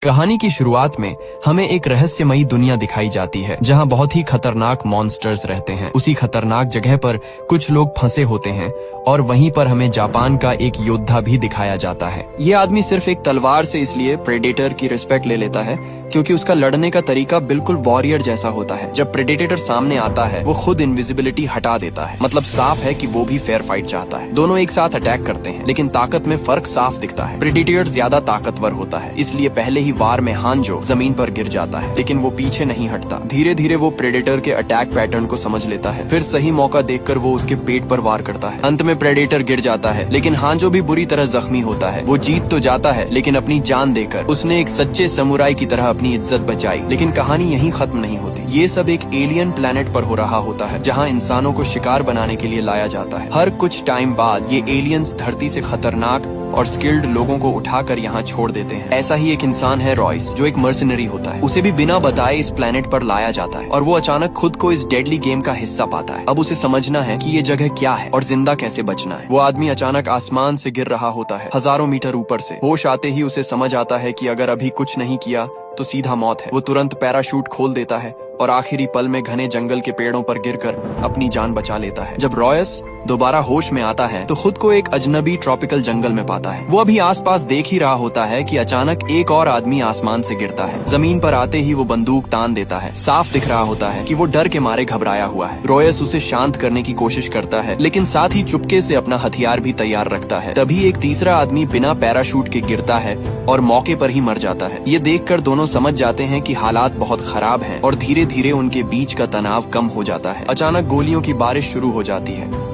कहानी की शुरुआत में हमें एक रहस्यमयी दुनिया दिखाई जाती है जहां बहुत ही खतरनाक मॉन्स्टर्स रहते हैं। उसी खतरनाक जगह पर कुछ लोग फंसे होते हैं और वहीं पर हमें जापान का एक योद्धा भी दिखाया जाता है। ये आदमी सिर्फ एक तलवार से इसलिए प्रेडेटर की रिस्पेक्ट ले लेता है क्योंकि उसका लड़ने का तरीका बिल्कुल वॉरियर जैसा होता है। जब प्रेडेटर सामने आता है वो खुद इनविजिबिलिटी हटा देता है, मतलब साफ है कि वो भी फेयर फाइट चाहता है। दोनों एक साथ अटैक करते हैं लेकिन ताकत में फर्क साफ दिखता है। प्रेडेटर ज्यादा ताकतवर होता है इसलिए पहले ही वार में हांजो जमीन पर गिर जाता है, लेकिन वो पीछे नहीं हटता। धीरे धीरे वो प्रेडेटर के अटैक पैटर्न को समझ लेता है, फिर सही मौका देखकर वो उसके पेट पर वार करता है। अंत में प्रेडेटर गिर जाता है लेकिन हांजो भी बुरी तरह जख्मी होता है। वो जीत तो जाता है लेकिन अपनी जान देकर उसने एक सच्चे समुराई की तरह अपनी इज्जत बचाई। लेकिन कहानी यहीं खत्म नहीं होती। ये सब एक एलियन प्लेनेट पर हो रहा होता है जहाँ इंसानों को शिकार बनाने के लिए लाया जाता है। हर कुछ टाइम बाद ये एलियंस धरती से खतरनाक और स्किल्ड लोगों को उठाकर यहाँ छोड़ देते हैं। ऐसा ही एक इंसान है रॉयस, जो एक मर्सनरी होता है। उसे भी बिना बताए इस प्लेनेट पर लाया जाता है और वो अचानक खुद को इस डेडली गेम का हिस्सा पाता है। अब उसे समझना है कि ये जगह क्या है और जिंदा कैसे बचना है। वो आदमी अचानक आसमान से गिर रहा होता है, हजारों मीटर ऊपर से। होश आते ही उसे समझ आता है कि अगर अभी कुछ नहीं किया तो सीधा मौत है। वो तुरंत पैराशूट खोल देता है और आखिरी पल में घने जंगल के पेड़ों पर गिरकर अपनी जान बचा लेता है। जब रॉयस दोबारा होश में आता है तो खुद को एक अजनबी ट्रॉपिकल जंगल में पाता है। वो अभी आसपास देख ही रहा होता है कि अचानक एक और आदमी आसमान से गिरता है। जमीन पर आते ही वो बंदूक तान देता है। साफ दिख रहा होता है कि वो डर के मारे घबराया हुआ है। रॉयस उसे शांत करने की कोशिश करता है लेकिन साथ ही चुपके से अपना हथियार भी तैयार रखता है। तभी एक तीसरा आदमी बिना पैराशूट के गिरता है और मौके पर ही मर जाता है। ये देखकर दोनों समझ जाते हैं कि हालात बहुत खराब हैं और धीरे धीरे उनके बीच का तनाव कम हो जाता है। अचानक गोलियों की बारिश शुरू हो जाती है।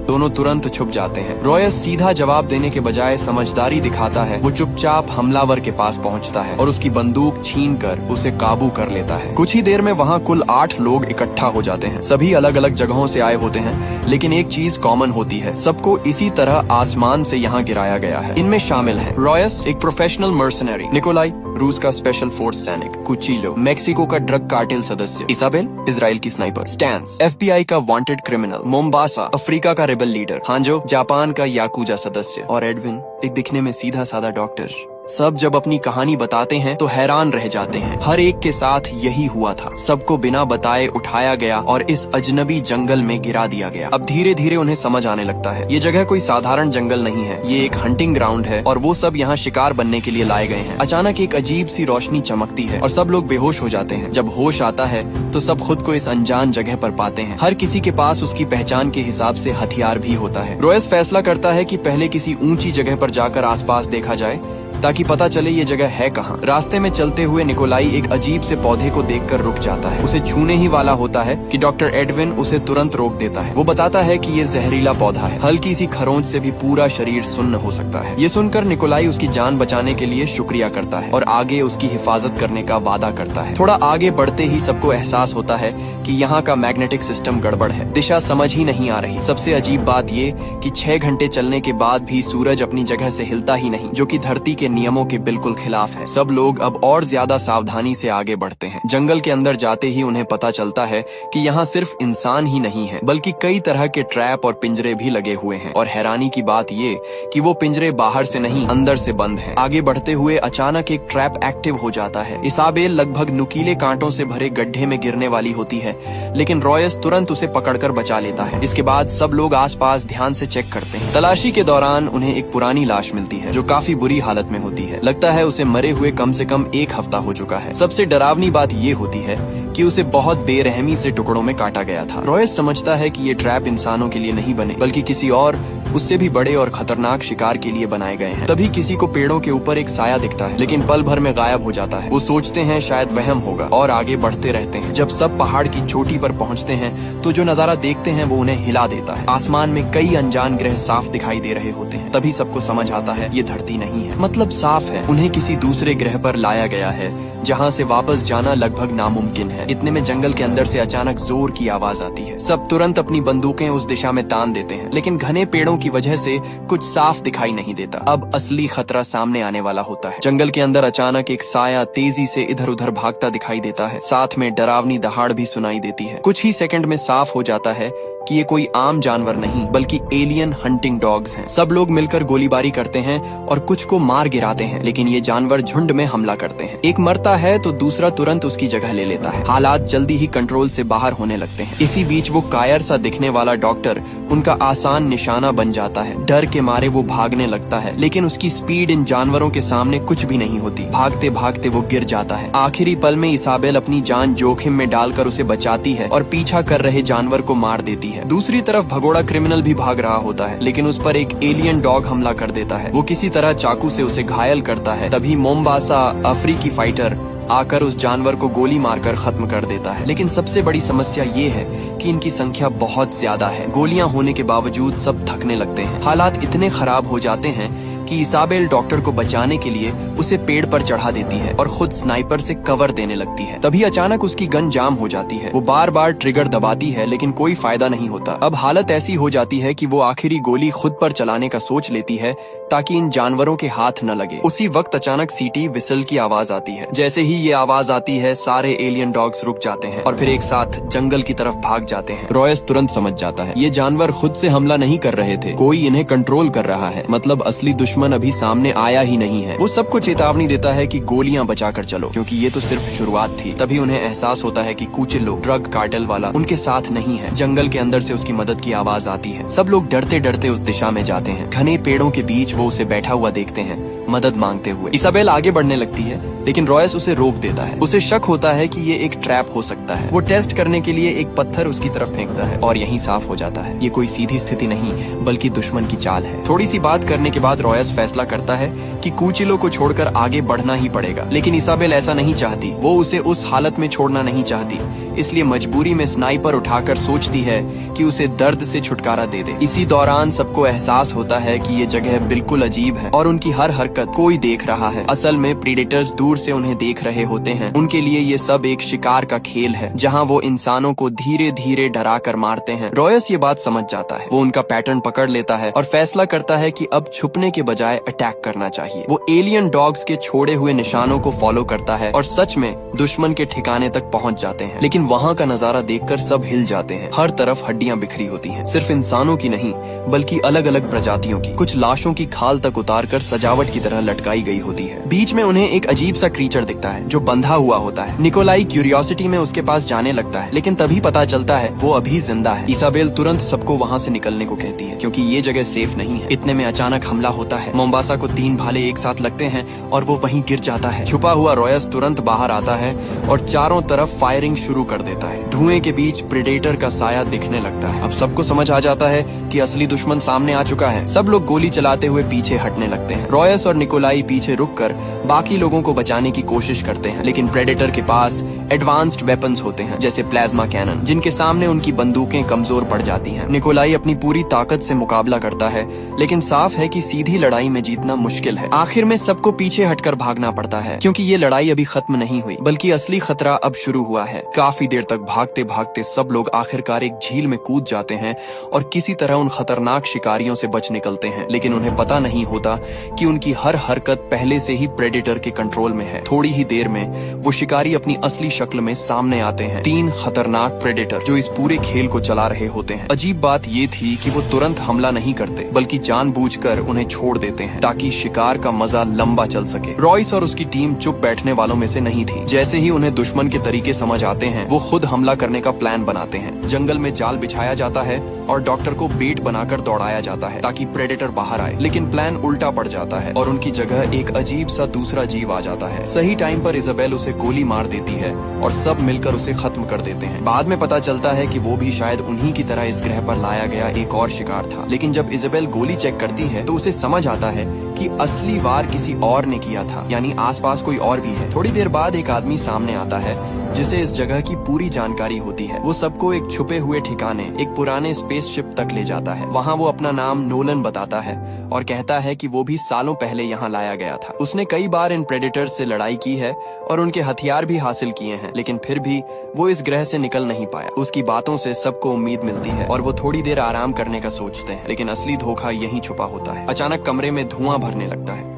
दोनों तुरंत छुप जाते हैं। रॉयस सीधा जवाब देने के बजाय समझदारी दिखाता है। वो चुपचाप हमलावर के पास पहुंचता है और उसकी बंदूक छीनकर उसे काबू कर लेता है। कुछ ही देर में वहां कुल 8 लोग इकट्ठा हो जाते हैं। सभी अलग अलग जगहों से आए होते हैं लेकिन एक चीज कॉमन होती है, सबको इसी तरह आसमान से यहाँ गिराया गया है। इनमें शामिल है रॉयस, एक प्रोफेशनल मर्सनरी, निकोलाई, रूस का स्पेशल फोर्स सैनिक, कुचिलो, मेक्सिको का ड्रग कार्टेल सदस्य, इसाबेल, इजराइल की स्नाइपर, स्टैंस, FBI का वांटेड क्रिमिनल, मोम्बासा, अफ्रीका का रेबल लीडर, हांजो, जापान का याकुजा सदस्य, और एडविन, एक दिखने में सीधा साधा डॉक्टर। सब जब अपनी कहानी बताते हैं तो हैरान रह जाते हैं। हर एक के साथ यही हुआ था। सबको बिना बताए उठाया गया और इस अजनबी जंगल में गिरा दिया गया। अब धीरे धीरे उन्हें समझ आने लगता है ये जगह कोई साधारण जंगल नहीं है, ये एक हंटिंग ग्राउंड है और वो सब यहाँ शिकार बनने के लिए लाए गए हैं। अचानक एक अजीब सी रोशनी चमकती है और सब लोग बेहोश हो जाते हैं। जब होश आता है तो सब खुद को इस अनजान जगह पर पाते हैं। हर किसी के पास उसकी पहचान के हिसाब से हथियार भी होता है। रॉयस फैसला करता है कि पहले किसी ऊंची जगह पर जाकर आसपास देखा जाए ताकि पता चले ये जगह है कहाँ। रास्ते में चलते हुए निकोलाई एक अजीब से पौधे को देखकर रुक जाता है। उसे छूने ही वाला होता है कि डॉक्टर एडविन उसे तुरंत रोक देता है। वो बताता है कि ये जहरीला पौधा है, हल्की सी खरोंच से भी पूरा शरीर सुन्न हो सकता है। ये सुनकर निकोलाई उसकी जान बचाने के लिए शुक्रिया करता है और आगे उसकी हिफाजत करने का वादा करता है। थोड़ा आगे बढ़ते ही सबको एहसास होता है कि यहाँ का मैग्नेटिक सिस्टम गड़बड़ है, दिशा समझ ही नहीं आ रही। सबसे अजीब बात ये कि 6 घंटे चलने के बाद भी सूरज अपनी जगह से हिलता ही नहीं, जो कि धरती के नियमों के बिल्कुल खिलाफ है। सब लोग अब और ज्यादा सावधानी से आगे बढ़ते हैं। जंगल के अंदर जाते ही उन्हें पता चलता है कि यहाँ सिर्फ इंसान ही नहीं है बल्कि कई तरह के ट्रैप और पिंजरे भी लगे हुए हैं। और हैरानी की बात ये कि वो पिंजरे बाहर से नहीं अंदर से बंद हैं। आगे बढ़ते हुए अचानक एक ट्रैप एक्टिव हो जाता है। इसाबेल लगभग नुकीले कांटों से भरे गड्ढे में गिरने वाली होती है लेकिन रॉयस तुरंत उसे पकड़कर बचा लेता है। इसके बाद सब लोग आसपास ध्यान से चेक करते हैं। तलाशी के दौरान उन्हें एक पुरानी लाश मिलती है जो काफी बुरी हालत में होती है। लगता है उसे मरे हुए कम से कम 1 हफ्ता हो चुका है। सबसे डरावनी बात ये होती है कि उसे बहुत बेरहमी से टुकड़ों में काटा गया था। रॉयस समझता है कि ये ट्रैप इंसानों के लिए नहीं बने बल्कि किसी और उससे भी बड़े और खतरनाक शिकार के लिए बनाए गए हैं। तभी किसी को पेड़ों के ऊपर एक साया दिखता है लेकिन पल भर में गायब हो जाता है। वो सोचते हैं शायद वहम होगा और आगे बढ़ते रहते हैं। जब सब पहाड़ की चोटी पर पहुंचते हैं तो जो नजारा देखते हैं वो उन्हें हिला देता है। आसमान में कई अनजान ग्रह साफ दिखाई दे रहे होते हैं। तभी सबको समझ आता है ये धरती नहीं है, मतलब साफ है। उन्हें किसी दूसरे ग्रह पर लाया गया है जहाँ से वापस जाना लगभग नामुमकिन है। इतने में जंगल के अंदर से अचानक जोर की आवाज आती है। सब तुरंत अपनी बंदूकें उस दिशा में तान देते हैं लेकिन घने पेड़ों की वजह से कुछ साफ दिखाई नहीं देता। अब असली खतरा सामने आने वाला होता है। जंगल के अंदर अचानक एक साया तेजी से इधर उधर भागता दिखाई देता है। साथ में डरावनी दहाड़ भी सुनाई देती है। कुछ ही सेकंड में साफ हो जाता है कि ये कोई आम जानवर नहीं बल्कि एलियन हंटिंग डॉग्स हैं। सब लोग मिलकर गोलीबारी करते हैं और कुछ को मार गिराते हैं, लेकिन ये जानवर झुंड में हमला करते हैं। एक मरता है तो दूसरा तुरंत उसकी जगह ले लेता है। हालात जल्दी ही कंट्रोल से बाहर होने लगते हैं। इसी बीच वो कायर सा दिखने वाला डॉक्टर उनका आसान निशाना बन जाता है। डर के मारे वो भागने लगता है, लेकिन उसकी स्पीड इन जानवरों के सामने कुछ भी नहीं होती। भागते भागते वो गिर जाता है। आखिरी पल में इसाबेल अपनी जान जोखिम में डालकर उसे बचाती है और पीछा कर रहे जानवर को मार देती है। दूसरी तरफ भगोड़ा क्रिमिनल भी भाग रहा होता है, लेकिन उस पर एक एलियन डॉग हमला कर देता है। वो किसी तरह चाकू से उसे घायल करता है। तभी मोम्बासा अफ्रीकी फाइटर आकर उस जानवर को गोली मारकर खत्म कर देता है। लेकिन सबसे बड़ी समस्या ये है कि इनकी संख्या बहुत ज्यादा है। गोलियां होने के बावजूद सब थकने लगते हैं। हालात इतने खराब हो जाते हैं कि इसाबेल डॉक्टर को बचाने के लिए उसे पेड़ पर चढ़ा देती है और खुद स्नाइपर से कवर देने लगती है। तभी अचानक उसकी गन जाम हो जाती है। वो बार बार ट्रिगर दबाती है, लेकिन कोई फायदा नहीं होता। अब हालत ऐसी हो जाती है कि वो आखिरी गोली खुद पर चलाने का सोच लेती है ताकि इन जानवरों के हाथ न लगे। उसी वक्त अचानक सीटी विसल की आवाज आती है। जैसे ही ये आवाज आती है, सारे एलियन डॉग्स रुक जाते हैं और फिर एक साथ जंगल की तरफ भाग जाते हैं। रॉयस तुरंत समझ जाता है ये जानवर खुद से हमला नहीं कर रहे थे, कोई इन्हें कंट्रोल कर रहा है। मतलब असली दुश्मन अभी सामने आया ही नहीं है। वो सबको चेतावनी देता है कि गोलियां बचाकर चलो, क्योंकि ये तो सिर्फ शुरुआत थी। तभी उन्हें एहसास होता है कि कुचिलो ड्रग कार्टेल वाला उनके साथ नहीं है। जंगल के अंदर से उसकी मदद की आवाज आती है। सब लोग डरते डरते उस दिशा में जाते हैं। घने पेड़ों के बीच वो उसे बैठा हुआ देखते हैं, मदद मांगते हुए। इसाबेल आगे बढ़ने लगती है, लेकिन रॉयस उसे रोक देता है। उसे शक होता है कि ये एक ट्रैप हो सकता है। वो टेस्ट करने के लिए एक पत्थर उसकी तरफ फेंकता है और यहीं साफ हो जाता है ये कोई सीधी स्थिति नहीं बल्कि दुश्मन की चाल है। थोड़ी सी बात करने के बाद रॉयस फैसला करता है कि कुचिलो को छोड़कर आगे बढ़ना ही पड़ेगा, लेकिन इसाबेल ऐसा नहीं चाहती। वो उसे उस हालत में छोड़ना नहीं चाहती, इसलिए मजबूरी में स्नाइपर उठाकर सोचती है कि उसे दर्द से छुटकारा दे दे। इसी दौरान सबको एहसास होता है कि ये जगह बिल्कुल अजीब है और उनकी हर हरकत कोई देख रहा है। असल में प्रीडेटर्स दूर से उन्हें देख रहे होते हैं। उनके लिए ये सब एक शिकार का खेल है, जहाँ वो इंसानों को धीरे धीरे डरा कर मारते हैं। रॉयस ये बात समझ जाता है। वो उनका पैटर्न पकड़ लेता है और फैसला करता है कि अब छुपने के बजाय अटैक करना चाहिए। वो एलियन डॉग्स के छोड़े हुए निशानों को फॉलो करता है और सच में दुश्मन के ठिकाने तक पहुंच जाते हैं। लेकिन वहाँ का नजारा देखकर सब हिल जाते हैं। हर तरफ हड्डियां बिखरी होती हैं, सिर्फ इंसानों की नहीं बल्कि अलग अलग प्रजातियों की। कुछ लाशों की खाल तक उतार कर सजावट की तरह लटकाई गई होती है। बीच में उन्हें एक अजीब सा क्रीचर दिखता है जो बंधा हुआ होता है। निकोलाई क्यूरियोसिटी में उसके पास जाने लगता है, लेकिन तभी पता चलता है वो अभी जिंदा है। इसाबेल तुरंत सबको वहाँ से निकलने को कहती है, क्योंकि ये जगह सेफ नहीं है। इतने में अचानक हमला होता है। मोम्बासा को 3 भाले एक साथ लगते हैं और वो वहीं गिर जाता है। छुपा हुआ रॉयस तुरंत बाहर आता है और चारों तरफ फायरिंग शुरू कर देता है। धुएं के बीच प्रेडेटर का साया दिखने लगता है। अब सबको समझ आ जाता है कि असली दुश्मन सामने आ चुका है। सब लोग गोली चलाते हुए पीछे हटने लगते हैं। रॉयस और निकोलाई पीछे रुककर बाकी लोगों को बचाने की कोशिश करते हैं, लेकिन प्रेडेटर के पास एडवांस्ड वेपन्स होते हैं, जैसे प्लाज्मा कैनन, जिनके सामने उनकी बंदूकें कमजोर पड़ जाती हैं। निकोलाई अपनी पूरी ताकत से मुकाबला करता है, लेकिन साफ है कि सीधी लड़ाई में जीतना मुश्किल है। आखिर में सबको पीछे हटकर भागना पड़ता है, क्योंकि ये लड़ाई अभी खत्म नहीं हुई बल्कि असली खतरा अब शुरू हुआ है। काफी देर तक भागते भागते सब लोग आखिरकार एक झील में कूद जाते हैं और किसी तरह उन खतरनाक शिकारियों से बच निकलते हैं। लेकिन उन्हें पता नहीं होता कि उनकी हर हरकत पहले से ही प्रेडेटर के कंट्रोल में है। थोड़ी ही देर में वो शिकारी अपनी असली शक्ल में सामने आते हैं। 3 खतरनाक प्रेडेटर जो इस पूरे खेल को चला रहे होते हैं। अजीब बात ये थी कि वो तुरंत हमला नहीं करते, बल्कि जानबूझकर उन्हें छोड़ देते हैं ताकि शिकार का मजा लंबा चल सके। रॉयस और उसकी टीम चुप बैठने वालों में से नहीं थी। जैसे ही उन्हें दुश्मन के तरीके समझ आते हैं, वो खुद हमला करने का प्लान बनाते हैं। जंगल में जाल बिछाया जाता है और डॉक्टर को बेट बनाकर दौड़ाया जाता है ताकि प्रेडेटर बाहर आए। लेकिन प्लान उल्टा पड़ जाता है और उनकी जगह एक अजीब सा दूसरा जीव आ जाता है। सही टाइम पर इजाबेल उसे गोली मार देती है और सब मिलकर उसे खत्म कर देते हैं। बाद में पता चलता है कि वो भी शायद उन्हीं की तरह इस ग्रह पर लाया गया एक और शिकार था। लेकिन जब इजाबेल गोली चेक करती है तो उसे समझ आता है कि असली वार किसी और ने किया था, यानी आसपास कोई और भी है। थोड़ी देर बाद एक आदमी सामने आता है जिसे इस जगह की पूरी जानकारी होती है। वो सबको एक छुपे हुए ठिकाने, एक पुराने स्पेसशिप तक ले जाता है। वहाँ वो अपना नाम नोलन बताता है और कहता है कि वो भी सालों पहले यहाँ लाया गया था। उसने कई बार इन प्रेडेटर्स से लड़ाई की है और उनके हथियार भी हासिल किए हैं, लेकिन फिर भी वो इस ग्रह से निकल नहीं पाया। उसकी बातों से सबको उम्मीद मिलती है और वो थोड़ी देर आराम करने का सोचते हैं, लेकिन असली धोखा यहीं छुपा होता है। अचानक कमरे में धुआं भरने लगता है।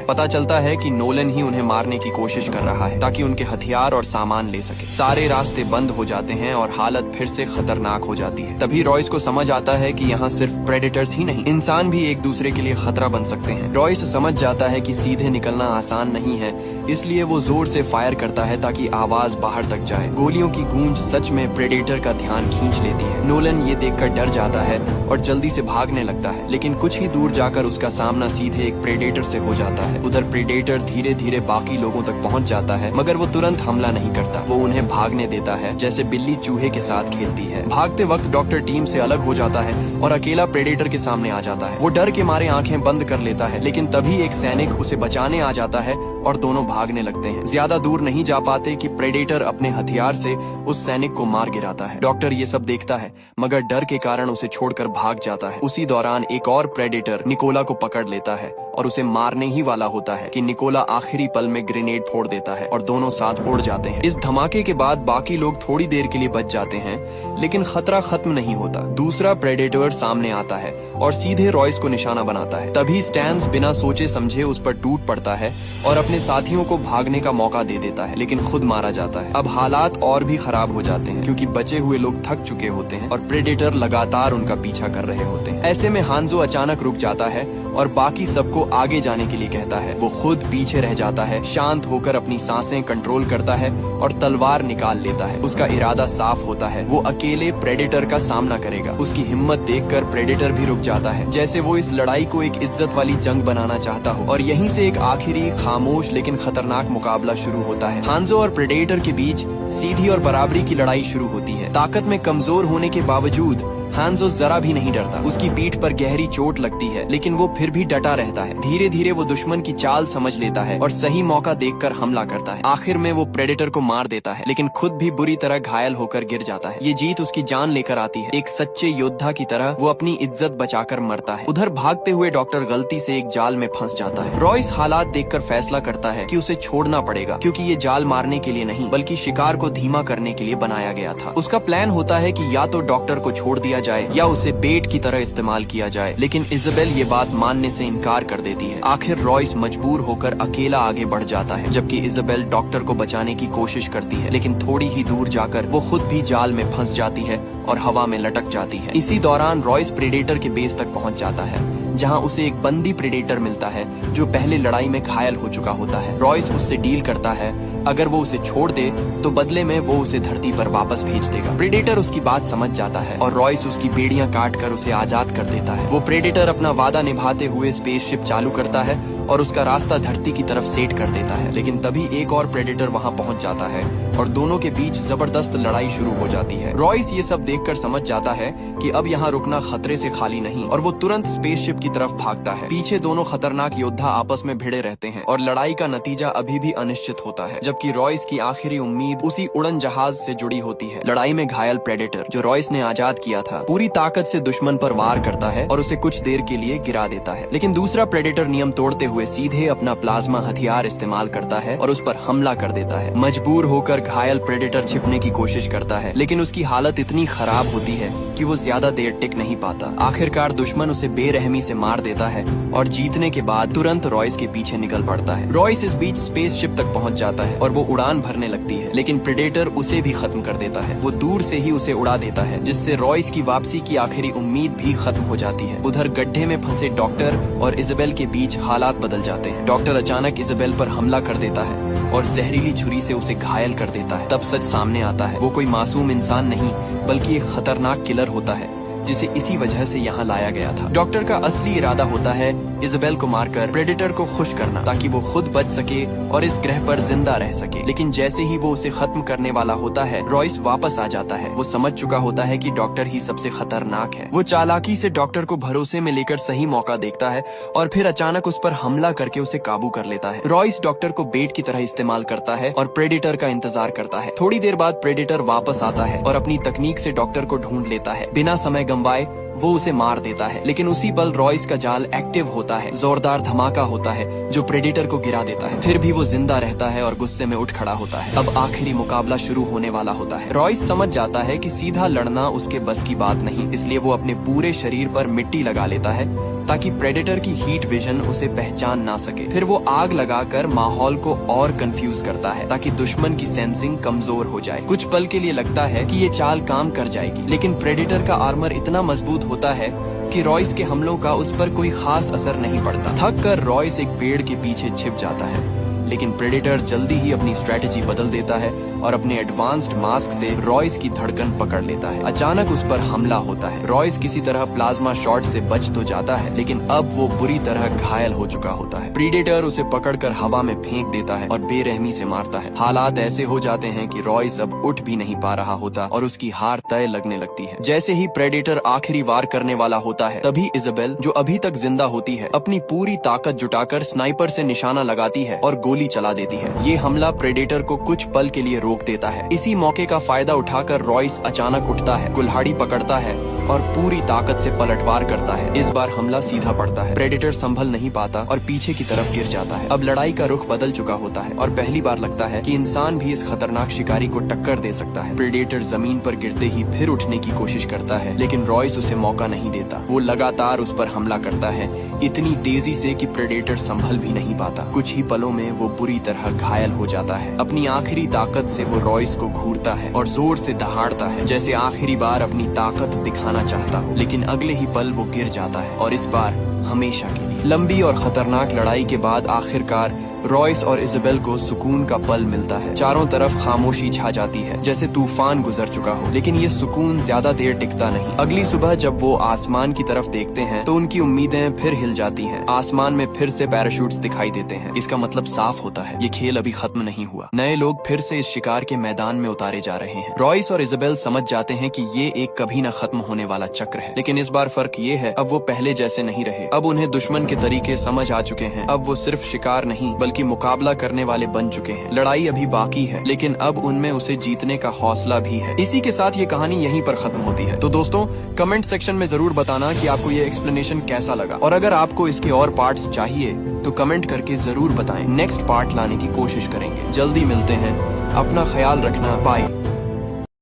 पता चलता है कि नोलन ही उन्हें मारने की कोशिश कर रहा है ताकि उनके हथियार और सामान ले सके। सारे रास्ते बंद हो जाते हैं और हालत फिर से खतरनाक हो जाती है। तभी रॉयस को समझ आता है कि यहाँ सिर्फ प्रेडेटर्स ही नहीं, इंसान भी एक दूसरे के लिए खतरा बन सकते हैं। रॉयस समझ जाता है कि सीधे निकलना आसान नहीं है, इसलिए वो जोर से फायर करता है ताकि आवाज बाहर तक जाए। गोलियों की गूंज सच में प्रेडेटर का ध्यान खींच लेती है। नोलन ये देखकर डर जाता है और जल्दी से भागने लगता है, लेकिन कुछ ही दूर जाकर उसका सामना सीधे एक प्रेडेटर से हो जाता है। उधर प्रेडेटर धीरे धीरे बाकी लोगों तक पहुंच जाता है, मगर वो तुरंत हमला नहीं करता। वो उन्हें भागने देता है जैसे बिल्ली चूहे के साथ खेलती है। भागते वक्त डॉक्टर टीम से अलग हो जाता है और अकेला प्रेडेटर के सामने आ जाता है। वो डर के मारे आंखें बंद कर लेता है, लेकिन तभी एक सैनिक उसे बचाने आ जाता है और दोनों भागने लगते हैं। ज्यादा दूर नहीं जा पाते कि प्रेडेटर अपने हथियार से उस सैनिक को मार गिराता है। डॉक्टर ये सब देखता है, मगर डर के कारण उसे छोड़कर भाग जाता है। उसी दौरान एक और प्रेडेटर निकोला को पकड़ लेता है और उसे मारने ही वाला होता है कि निकोला आखिरी पल में ग्रेनेड फोड़ देता है और दोनों साथ उड़ जाते हैं। इस धमाके के बाद बाकी लोग थोड़ी देर के लिए बच जाते हैं, लेकिन खतरा खत्म नहीं होता। दूसरा प्रेडेटर सामने आता है और सीधे रॉयस को निशाना बनाता है। तभी स्टैन्स बिना सोचे समझे उस पर टूट पड़ता है और अपने साथियों को भागने का मौका दे देता है, लेकिन खुद मारा जाता है। अब हालात और भी खराब हो जाते हैं क्योंकि बचे हुए लोग थक चुके होते हैं और प्रेडेटर लगातार उनका पीछा कर रहे होते हैं। ऐसे में हांजो अचानक रुक जाता है और बाकी सबको आगे जाने के लिए कहता है। वो खुद पीछे रह जाता है, शांत होकर अपनी सांसें कंट्रोल करता है और तलवार निकाल लेता है। उसका इरादा साफ होता है, वो अकेले प्रेडेटर का सामना करेगा। उसकी हिम्मत देखकर प्रेडेटर भी रुक जाता है, जैसे वो इस लड़ाई को एक इज्जत वाली जंग बनाना चाहता हो। और यहीं से एक आखिरी खामोश लेकिन खतरनाक मुकाबला शुरू होता है। हांजो और प्रेडेटर के बीच सीधी और बराबरी की लड़ाई शुरू होती है। ताकत में कमजोर होने के बावजूद हांजो जरा भी नहीं डरता। उसकी पीठ पर गहरी चोट लगती है, लेकिन वो फिर भी डटा रहता है। धीरे धीरे वो दुश्मन की चाल समझ लेता है और सही मौका देखकर हमला करता है। आखिर में वो प्रेडेटर को मार देता है, लेकिन खुद भी बुरी तरह घायल होकर गिर जाता है। ये जीत उसकी जान लेकर आती है। एक सच्चे योद्धा की तरह वो अपनी इज्जत बचाकर मरता है। उधर भागते हुए डॉक्टर गलती से एक जाल में फंस जाता है। रॉयस हालात देखकर फैसला करता है कि उसे छोड़ना पड़ेगा, क्योंकि ये जाल मारने के लिए नहीं बल्कि शिकार को धीमा करने के लिए बनाया गया था। उसका प्लान होता है कि या तो डॉक्टर को छोड़ दिया जाए या उसे बेट की तरह इस्तेमाल किया जाए, लेकिन इजाबेल ये बात मानने से इनकार कर देती है। आखिर रॉयस मजबूर होकर अकेला आगे बढ़ जाता है, जबकि इजाबेल डॉक्टर को बचाने की कोशिश करती है, लेकिन थोड़ी ही दूर जाकर वो खुद भी जाल में फंस जाती है और हवा में लटक जाती है। इसी दौरान रॉयस प्रेडेटर के बेस तक पहुंच जाता है, जहां उसे एक बंदी प्रेडेटर मिलता है जो पहले लड़ाई में घायल हो चुका होता है। रॉयस उससे डील करता है, अगर वो उसे छोड़ दे तो बदले में वो उसे धरती पर वापस भेज देगा। प्रेडेटर उसकी बात समझ जाता है और रॉयस उसकी बेड़ियां काट कर उसे आजाद कर देता है। वो प्रेडेटर अपना वादा निभाते हुए स्पेसशिप चालू करता है और उसका रास्ता धरती की तरफ सेट कर देता है, लेकिन तभी एक और प्रेडेटर वहां पहुंच जाता है और दोनों के बीच जबरदस्त लड़ाई शुरू हो जाती है। रॉयस ये सब देखकर समझ जाता है कि अब यहाँ रुकना खतरे से खाली नहीं, और वो तुरंत स्पेसशिप की तरफ भागता है। पीछे दोनों खतरनाक योद्धा आपस में भिड़े रहते हैं और लड़ाई का नतीजा अभी भी अनिश्चित होता है, जबकि रॉयस की आखिरी उम्मीद उसी उड़न जहाज से जुड़ी होती है। लड़ाई में घायल प्रेडेटर जो रॉयस ने आजाद किया था पूरी ताकत से दुश्मन पर वार करता है और उसे कुछ देर के लिए गिरा देता है, लेकिन दूसरा प्रेडेटर नियम तोड़ते हुए सीधे अपना प्लाज्मा हथियार इस्तेमाल करता है और उस पर हमला कर देता है। मजबूर होकर घायल प्रेडेटर छिपने की कोशिश करता है, लेकिन उसकी हालत इतनी खराब होती है कि वो ज्यादा देर टिक नहीं पाता। आखिरकार दुश्मन उसे बेरहमी से मार देता है और जीतने के बाद तुरंत रॉयस के पीछे निकल पड़ता है। रॉयस इस बीच स्पेसशिप तक पहुंच जाता है और वो उड़ान भरने लगती है, लेकिन प्रेडेटर उसे भी खत्म कर देता है। वो दूर से ही उसे उड़ा देता है, जिससे रॉयस की वापसी की आखिरी उम्मीद भी खत्म हो जाती है। उधर गड्ढे में फंसे डॉक्टर और इजाबेल के बीच हालात बदल जाते हैं। डॉक्टर अचानक इजाबेल पर हमला कर देता है और जहरीली छुरी से उसे घायल कर देता है। तब सच सामने आता है, वो कोई मासूम इंसान नहीं बल्कि एक खतरनाक किलर होता है जिसे इसी वजह से यहाँ लाया गया था। डॉक्टर का असली इरादा होता है इजाबेल को मारकर प्रेडेटर को खुश करना ताकि वो खुद बच सके और इस ग्रह पर जिंदा रह सके। लेकिन जैसे ही वो उसे खत्म करने वाला होता है, रॉयस वापस आ जाता है। वो समझ चुका होता है कि डॉक्टर ही सबसे खतरनाक है। वो चालाकी से डॉक्टर को भरोसे में लेकर सही मौका देखता है और फिर अचानक उस पर हमला करके उसे काबू कर लेता है। रॉयस डॉक्टर को बेट की तरह इस्तेमाल करता है और प्रेडेटर का इंतजार करता है। थोड़ी देर बाद प्रेडेटर वापस आता है और अपनी तकनीक से डॉक्टर को ढूंढ लेता है। बिना समय गंवाए वो उसे मार देता है, लेकिन उसी पल रॉयस का जाल एक्टिव होता है। जोरदार धमाका होता है जो प्रेडेटर को गिरा देता है। फिर भी वो जिंदा रहता है और गुस्से में उठ खड़ा होता है। अब आखिरी मुकाबला शुरू होने वाला होता है। रॉयस समझ जाता है कि सीधा लड़ना उसके बस की बात नहीं, इसलिए वो अपने पूरे शरीर पर मिट्टी लगा लेता है ताकि प्रेडेटर की हीट विजन उसे पहचान ना सके। फिर वो आग लगाकर माहौल को और कंफ्यूज करता है ताकि दुश्मन की सेंसिंग कमजोर हो जाए। कुछ पल के लिए लगता है कि ये चाल काम कर जाएगी, लेकिन प्रेडेटर का आर्मर इतना मजबूत होता है कि रॉयस के हमलों का उस पर कोई खास असर नहीं पड़ता। थक कर रॉयस एक पेड़ के पीछे छिप जाता है, लेकिन प्रेडेटर जल्दी ही अपनी स्ट्रेटेजी बदल देता है और अपने एडवांस्ड मास्क से रॉयस की धड़कन पकड़ लेता है। अचानक उस पर हमला होता है। रॉयस किसी तरह प्लाज्मा शॉट से बच तो जाता है, लेकिन अब वो बुरी तरह घायल हो चुका होता है। प्रेडेटर उसे पकड़कर हवा में फेंक देता है और बेरहमी से मारता है। हालात ऐसे हो जाते हैं कि रॉयस अब उठ भी नहीं पा रहा होता और उसकी हार तय लगने लगती है। जैसे ही प्रेडेटर आखिरी वार करने वाला होता है, तभी इजाबेल, जो अभी तक जिंदा होती है, अपनी पूरी ताकत जुटाकर स्नाइपर से निशाना लगाती है और गोली चला देती है। ये हमला प्रेडेटर को कुछ पल के लिए रोक देता है। इसी मौके का फायदा उठाकर रॉयस अचानक उठता है, कुल्हाड़ी पकड़ता है और पूरी ताकत से पलटवार करता है। इस बार हमला सीधा पड़ता है। प्रेडेटर संभल नहीं पाता और पीछे की तरफ गिर जाता है। अब लड़ाई का रुख बदल चुका होता है और पहली बार लगता है कि इंसान भी इस खतरनाक शिकारी को टक्कर दे सकता है। प्रेडेटर जमीन पर गिरते ही फिर उठने की कोशिश करता है, लेकिन रॉयस उसे मौका नहीं देता। वो लगातार उस पर हमला करता है, इतनी तेजी से कि प्रेडेटर संभल भी नहीं पाता। कुछ ही पलों में वो बुरी तरह घायल हो जाता है। अपनी आखिरी ताकत से वो रॉयस को घूरता है और जोर से दहाड़ता है, जैसे आखिरी बार अपनी ताकत दिखाना चाहता हो। लेकिन अगले ही पल वो गिर जाता है और इस बार हमेशा के लिए। लंबी और खतरनाक लड़ाई के बाद आखिरकार रॉयस और इजाबेल को सुकून का पल मिलता है। चारों तरफ खामोशी छा जाती है, जैसे तूफान गुजर चुका हो। लेकिन ये सुकून ज्यादा देर टिकता नहीं। अगली सुबह जब वो आसमान की तरफ देखते हैं तो उनकी उम्मीदें फिर हिल जाती हैं। आसमान में फिर से पैराशूट्स दिखाई देते हैं। इसका मतलब साफ होता है, ये खेल अभी खत्म नहीं हुआ। नए लोग फिर से इस शिकार के मैदान में उतारे जा रहे हैं। रॉयस और इजाबेल समझ जाते हैं कि ये एक कभी न खत्म होने वाला चक्र है। लेकिन इस बार फर्क ये है, अब वो पहले जैसे नहीं रहे। अब उन्हें दुश्मन के तरीके समझ आ चुके हैं। अब वो सिर्फ शिकार नहीं बल्कि मुकाबला करने वाले बन चुके हैं। लड़ाई अभी बाकी है, लेकिन अब उनमें उसे जीतने का हौसला भी है। इसी के साथ ये कहानी यहीं पर खत्म होती है। तो दोस्तों, कमेंट सेक्शन में जरूर बताना कि आपको ये एक्सप्लेनेशन कैसा लगा, और अगर आपको इसके और पार्ट्स चाहिए तो कमेंट करके जरूर बताएं। नेक्स्ट पार्ट लाने की कोशिश करेंगे। जल्दी मिलते हैं। अपना ख्याल रखना। बाय।